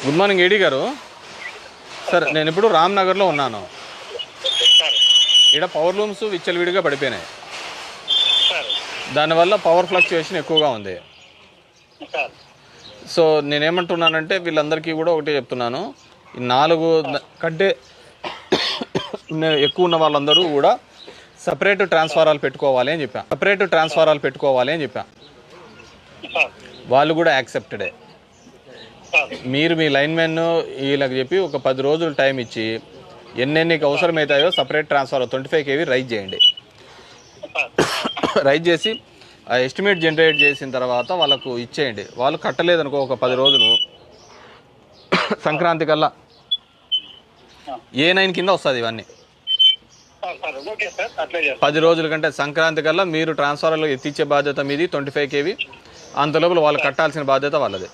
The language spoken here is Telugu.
గుడ్ మార్నింగ్ ఏడీ గారు. సార్ నేను ఇప్పుడు రామ్నగర్లో ఉన్నాను. ఇక్కడ పవర్ లూమ్స్ విచ్చలవిడిగా పడిపోయినాయి. దానివల్ల పవర్ ఫ్లక్చుయేషన్ ఎక్కువగా ఉంది. సో నేనేమంటున్నానంటే వీళ్ళందరికీ కూడా ఒకటే చెప్తున్నాను, ఈ 4 కంటే ఎక్కువ ఉన్న వాళ్ళందరూ కూడా సపరేట్ ట్రాన్స్ఫారాలు పెట్టుకోవాలి అని చెప్పా. వాళ్ళు కూడా యాక్సెప్టెడే. మీరు మీ లైన్మెన్ వీళ్ళకి చెప్పి ఒక 10 రోజులు టైం ఇచ్చి ఎన్నెన్నికి అవసరమవుతాయో సపరేట్ ట్రాన్స్ఫార్ 25 kV రైజ్ చేయండి. రైజ్ చేసి ఆ ఎస్టిమేట్ జనరేట్ చేసిన తర్వాత వాళ్ళకు ఇచ్చేయండి. వాళ్ళు కట్టలేదనుకో ఒక 10 రోజులు సంక్రాంతి కల్లా A9 కింద వస్తుంది. ఇవన్నీ 10 రోజుల కంటే సంక్రాంతి కల్లా మీరు ట్రాన్స్ఫార్లో ఎత్తిచ్చే బాధ్యత మీది 25 kV. అంతలోపల వాళ్ళు కట్టాల్సిన బాధ్యత వాళ్ళది.